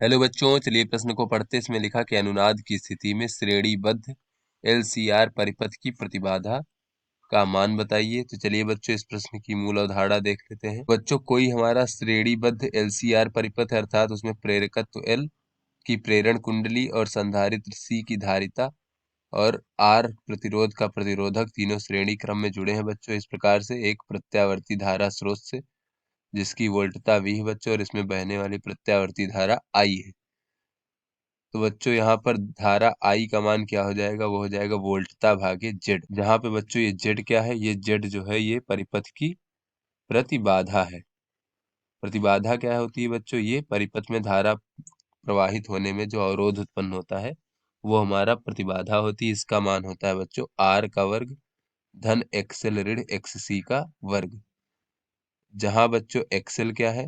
Hello बच्चों, चलिए प्रश्न को पढ़ते। इसमें लिखा कि अनुनाद की स्थिति में श्रेणीबद्ध एलसीआर परिपथ की प्रतिबाधा का मान बताइए। तो चलिए बच्चों, इस प्रश्न की मूल अवधारणा देख लेते हैं। बच्चों, कोई हमारा श्रेणीबद्ध एलसीआर परिपथ है, अर्थात उसमें प्रेरकत्व एल की प्रेरण कुंडली और संधारित्र सी की धारिता और आर प्रतिरोध का प्रतिरोधक तीनों श्रेणी क्रम में जुड़े हैं। बच्चों, इस प्रकार से एक प्रत्यावर्ती धारा स्रोत से जिसकी वोल्टता V है बच्चों, और इसमें बहने वाली प्रत्यावर्ती धारा I है। तो बच्चों यहाँ पर धारा I का मान क्या हो जाएगा? वो हो जाएगा वोल्टता भागे जेड, जहाँ पे बच्चों ये जेड क्या है? ये जेड जो है ये परिपथ की प्रतिबाधा है। प्रतिबाधा क्या होती है बच्चों? ये परिपथ में धारा प्रवाहित होने में जो अवरोध उत्पन्न होता है वो हमारा प्रतिबाधा होती है। इसका मान होता है बच्चों R का वर्ग धन XL ऋण XC का वर्ग, जहाँ बच्चों XL क्या है?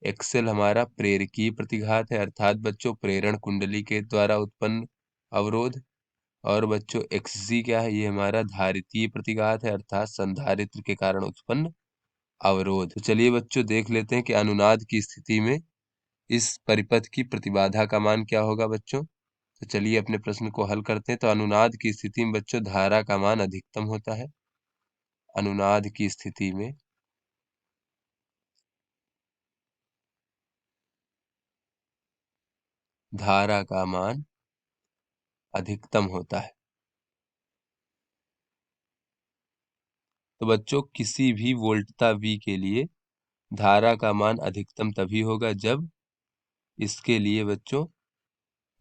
एक्सेल हमारा प्रेरकीय प्रतिघात है, अर्थात बच्चों प्रेरण कुंडली के द्वारा उत्पन्न अवरोध। और बच्चों XC क्या है? ये हमारा धारितीय प्रतिघात है, अर्थात संधारित्र के कारण उत्पन्न अवरोध। तो चलिए बच्चों देख लेते हैं कि अनुनाद की स्थिति में इस परिपथ की प्रतिबाधा का मान क्या होगा बच्चों। तो चलिए अपने प्रश्न को हल करते हैं। तो अनुनाद की स्थिति में बच्चों धारा का मान अधिकतम होता है। अनुनाद की स्थिति में धारा का मान अधिकतम होता है। तो बच्चों किसी भी वोल्टता V के लिए धारा का मान अधिकतम तभी होगा जब इसके लिए बच्चों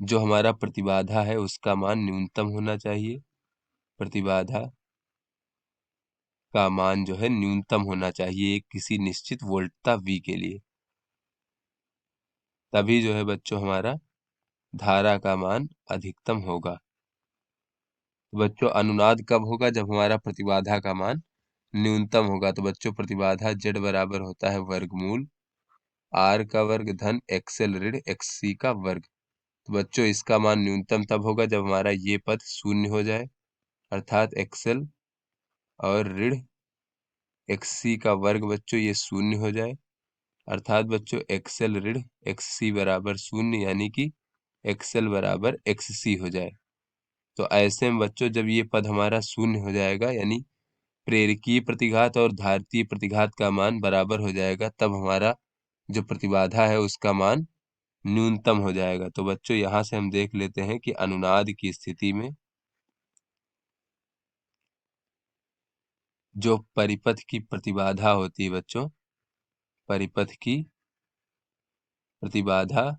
जो हमारा प्रतिबाधा है उसका मान न्यूनतम होना चाहिए। प्रतिबाधा का मान जो है न्यूनतम होना चाहिए एक किसी निश्चित वोल्टता V के लिए, तभी जो है बच्चों हमारा धारा का मान अधिकतम होगा। तो बच्चों अनुनाद कब होगा? जब हमारा प्रतिबाधा का मान न्यूनतम होगा। तो बच्चों प्रतिबाधा Z बराबर होता है वर्गमूल R का वर्ग धन XL ऋण XC का वर्ग। तो बच्चों इसका मान न्यूनतम तब होगा जब हमारा ये पद शून्य हो जाए, अर्थात XL और ऋण XC का वर्ग बच्चों ये शून्य हो जाए, अर्थात बच्चों XL ऋण XC बराबर शून्य, यानी कि XL बराबर XC हो जाए। तो ऐसे में बच्चों जब ये पद हमारा शून्य हो जाएगा, यानी प्रेरकीय प्रतिघात और धारितीय प्रतिघात का मान बराबर हो जाएगा, तब हमारा जो प्रतिबाधा है उसका मान न्यूनतम हो जाएगा। तो बच्चों यहाँ से हम देख लेते हैं कि अनुनाद की स्थिति में जो परिपथ की प्रतिबाधा होती है बच्चों, परिपथ की प्रतिबाधा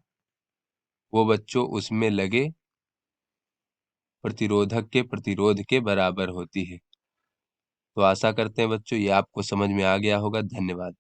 वो बच्चों उसमें लगे प्रतिरोधक के प्रतिरोध के बराबर होती है। तो आशा करते हैं बच्चों ये आपको समझ में आ गया होगा। धन्यवाद।